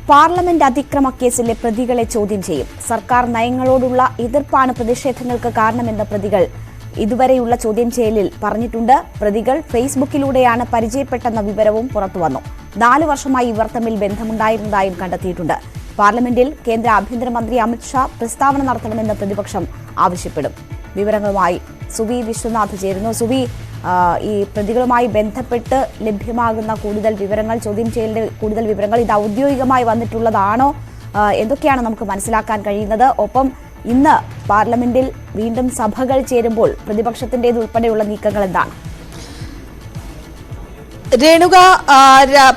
Parliament അതിക്രമ കേസിലെ പ്രതികളെ ചോദ്യം ചെയ്യും. സർക്കാർ നയങ്ങളോടുള്ള എതിർപ്പാണ് പ്രതിഷേധങ്ങൾക്ക് കാരണമെന്ന് പ്രതികൾ ഇതുവരെയുള്ള ചോദ്യം ചെയ്യലിൽ പറഞ്ഞിട്ടുണ്ട്. പ്രതികൾ ഫേസ്ബുക്കിലൂടെയാണ് പരിചയപ്പെട്ടെന്ന വിവരവും പുറത്തുവന്നു. 4 വർഷമായി ഇവർ തമ്മിൽ ബന്ധമുണ്ടായിരുന്നതായും കണ്ടെത്തിയിട്ടുണ്ട്. പാർലമെന്റിൽ കേന്ദ്ര ആഭ്യന്തരമന്ത്രി അമിത്ഷാ പ്രസ്താവന നടത്തണമെന്ന് പ്രതിപക്ഷം ആവശ്യപ്പെടും. വിവരങ്ങളുമായി സുവി വിശ്വനാഥ് ചേരുന്നു. സുവി, ഈ പ്രതികളുമായി ബന്ധപ്പെട്ട് ലഭ്യമാകുന്ന കൂടുതൽ വിവരങ്ങൾ, ചോദ്യം ചെയ്യലിന്റെ കൂടുതൽ വിവരങ്ങൾ ഇത് ഔദ്യോഗികമായി വന്നിട്ടുള്ളതാണോ? എന്തൊക്കെയാണ് നമുക്ക് മനസ്സിലാക്കാൻ കഴിയുന്നത്? ഒപ്പം ഇന്ന് പാർലമെന്റിൽ വീണ്ടും സഭകൾ ചേരുമ്പോൾ പ്രതിപക്ഷത്തിൻ്റെതുൾപ്പെടെയുള്ള നീക്കങ്ങൾ എന്താണ്? രേണുക,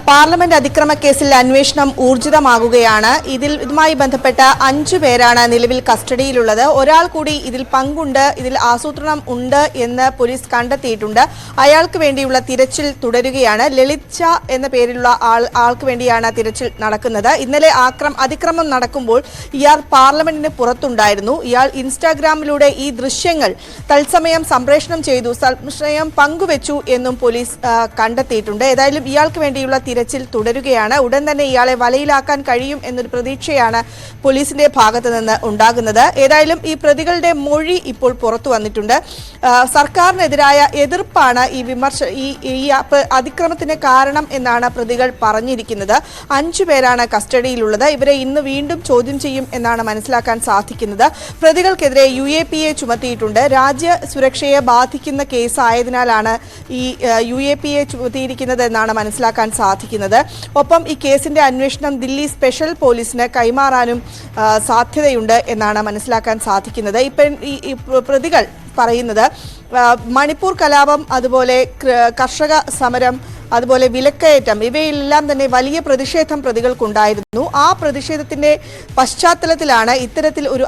പാർലമെന്റ് അതിക്രമ കേസിൽ അന്വേഷണം ഊർജിതമാകുകയാണ്. ഇതുമായി ബന്ധപ്പെട്ട 5 പേരാണ് നിലവിൽ കസ്റ്റഡിയിലുള്ളത്. ഒരാൾ കൂടി ഇതിൽ പങ്കുണ്ട്, ഇതിൽ ആസൂത്രണം ഉണ്ട് എന്ന് പോലീസ് കണ്ടെത്തിയിട്ടുണ്ട്. അയാൾക്ക് വേണ്ടിയുള്ള തിരച്ചിൽ തുടരുകയാണ്. ലളിത് ഷാ എന്ന പേരിലുള്ള ആൾക്ക് വേണ്ടിയാണ് തിരച്ചിൽ നടക്കുന്നത്. ഇന്നലെ അതിക്രമം നടക്കുമ്പോൾ ഇയാൾ പാർലമെന്റിന് പുറത്തുണ്ടായിരുന്നു. ഇയാൾ ഇൻസ്റ്റാഗ്രാമിലൂടെ ഈ ദൃശ്യങ്ങൾ തത്സമയം സംപ്രേഷണം ചെയ്തു, തത്സമയം പങ്കുവെച്ചു എന്നും പോലീസ് കണ്ടെത്തിയിട്ടുണ്ട്. ഏതായാലും ഇയാൾക്ക് വേണ്ടിയുള്ള തിരച്ചിൽ തുടരുകയാണ്. ഉടൻ തന്നെ ഇയാളെ വലയിലാക്കാൻ കഴിയും എന്നൊരു പ്രതീക്ഷയാണ് പോലീസിന്റെ ഭാഗത്ത് നിന്ന് ഉണ്ടാകുന്നത്. ഏതായാലും ഈ പ്രതികളുടെ മൊഴി ഇപ്പോൾ പുറത്തു വന്നിട്ടുണ്ട്. സർക്കാരിനെതിരായ എതിർപ്പാണ് ഈ അതിക്രമത്തിന് കാരണം എന്നാണ് പ്രതികൾ പറഞ്ഞിരിക്കുന്നത്. 5 പേരാണ് കസ്റ്റഡിയിലുള്ളത്. ഇവരെ ഇന്ന് വീണ്ടും ചോദ്യം ചെയ്യും എന്നാണ് മനസ്സിലാക്കാൻ സാധിക്കുന്നത്. പ്രതികൾക്കെതിരെ UAPA ചുമത്തിയിട്ടുണ്ട്. രാജ്യ സുരക്ഷയെ ബാധിക്കുന്ന കേസായതിനാലാണ് ഈ UAPA എന്നാണ് മനസ്സിലാക്കാൻ സാധിക്കുന്നത്. ഒപ്പം ഈ കേസിന്റെ അന്വേഷണം ദില്ലി സ്പെഷ്യൽ പോലീസിന് കൈമാറാനും സാധ്യതയുണ്ട് എന്നാണ് മനസ്സിലാക്കാൻ സാധിക്കുന്നത്. ഈ പ്രതികൾ പറയുന്നത് മണിപ്പൂർ കലാപം, അതുപോലെ കർഷക സമരം, അതുപോലെ വിലക്കയറ്റം, ഇവയെല്ലാം തന്നെ വലിയ പ്രതിഷേധം പ്രതികൾക്കുണ്ടായിരുന്നു. ആ പ്രതിഷേധത്തിന്റെ പശ്ചാത്തലത്തിലാണ് ഇത്തരത്തിൽ ഒരു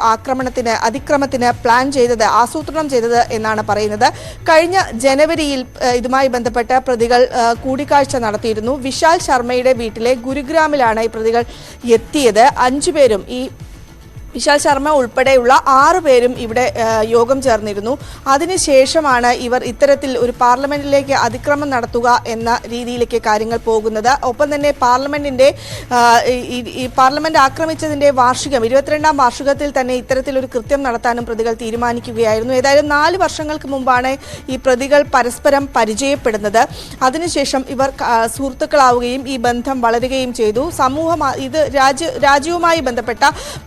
അതിക്രമത്തിന് പ്ലാൻ ചെയ്തത്, ആസൂത്രണം ചെയ്തത് എന്നാണ് പറയുന്നത്. കഴിഞ്ഞ ജനുവരിയിൽ ഇതുമായി ബന്ധപ്പെട്ട പ്രതികൾ കൂടിക്കാഴ്ച നടത്തിയിരുന്നു. വിശാൽ ശർമ്മയുടെ വീട്ടിലെ ഗുരുഗ്രാമിലാണ് ഈ പ്രതികൾ എത്തിയത്. 5 പേരും, ഈ വിശാൽ ശർമ്മ ഉൾപ്പെടെയുള്ള 6 പേരും ഇവിടെ യോഗം ചേർന്നിരുന്നു. അതിനുശേഷമാണ് ഇവർ ഇത്തരത്തിൽ ഒരു പാർലമെന്റിലേക്ക് അതിക്രമം നടത്തുക എന്ന രീതിയിലേക്ക് കാര്യങ്ങൾ പോകുന്നത്. ഒപ്പം തന്നെ പാർലമെന്റ് ആക്രമിച്ചതിന്റെ 22ാം വാർഷികത്തിൽ തന്നെ ഇത്തരത്തിലൊരു കൃത്യം നടത്താനും പ്രതികൾ തീരുമാനിക്കുകയായിരുന്നു. ഏതായാലും 4 വർഷങ്ങൾക്ക് മുമ്പാണ് ഈ പ്രതികൾ പരസ്പരം പരിചയപ്പെടുന്നത്. അതിനുശേഷം ഇവർ സുഹൃത്തുക്കളാവുകയും ഈ ബന്ധം വളരുകയും ചെയ്തു. ഇത് രാജ്യവുമായി ബന്ധപ്പെട്ട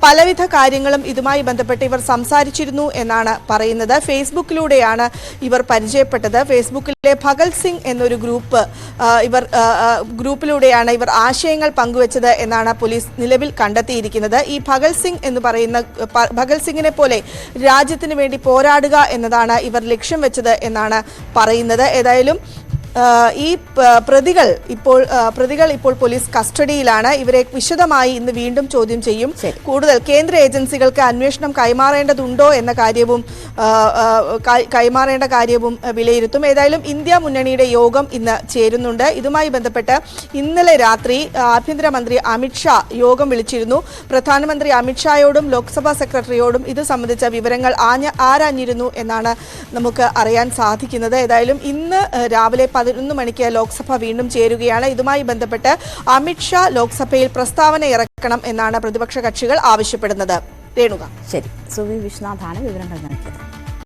പലവിധ കാര്യങ്ങളും ഇതുമായി ബന്ധപ്പെട്ട് ഇവർ സംസാരിച്ചിരുന്നു എന്നാണ് പറയുന്നത്. ഫേസ്ബുക്കിലൂടെയാണ് ഇവർ പരിചയപ്പെട്ടത്. ഫേസ്ബുക്കിലെ ഭഗത് സിംഗ് എന്നൊരു ഗ്രൂപ്പിലൂടെയാണ് ഇവർ ആശയങ്ങൾ പങ്കുവച്ചത് എന്നാണ് പോലീസ് നിലവിൽ കണ്ടെത്തിയിരിക്കുന്നത്. ഈ ഭഗത് സിംഗിനെ പോലെ രാജ്യത്തിന് വേണ്ടി പോരാടുക എന്നതാണ് ഇവർ ലക്ഷ്യം വെച്ചത് എന്നാണ് പറയുന്നത്. ഏതായാലും ഈ പ്രതികൾ ഇപ്പോൾ പോലീസ് കസ്റ്റഡിയിലാണ്. ഇവരെ വിശദമായി ഇന്ന് വീണ്ടും ചോദ്യം ചെയ്യും. കൂടുതൽ കേന്ദ്ര ഏജൻസികൾക്ക് അന്വേഷണം കൈമാറേണ്ടതുണ്ടോ എന്ന കാര്യവും വിലയിരുത്തും. ഏതായാലും ഇന്ത്യ മുന്നണിയുടെ യോഗം ഇന്ന് ചേരുന്നുണ്ട്. ഇതുമായി ബന്ധപ്പെട്ട് ഇന്നലെ രാത്രി ആഭ്യന്തരമന്ത്രി അമിത്ഷാ യോഗം വിളിച്ചിരുന്നു. പ്രധാനമന്ത്രി അമിത്ഷായോടും ലോക്സഭാ സെക്രട്ടറിയോടും ഇത് സംബന്ധിച്ച വിവരങ്ങൾ ആരാഞ്ഞിരുന്നു എന്നാണ് നമുക്ക് അറിയാൻ സാധിക്കുന്നത്. ഏതായാലും ഇന്ന് രാവിലെ 11 മണിക്ക് ലോക്സഭ വീണ്ടും ചേരുകയാണ്. ഇതുമായി ബന്ധപ്പെട്ട് അമിത്ഷാ ലോക്സഭയിൽ പ്രസ്താവന ഇറക്കണം എന്നാണ് പ്രതിപക്ഷ കക്ഷികൾ ആവശ്യപ്പെടുന്നത്. രേണുക, ശരി. സുവി വിശ്വനാഥാണ് വിവരങ്ങൾ നൽകിയത്.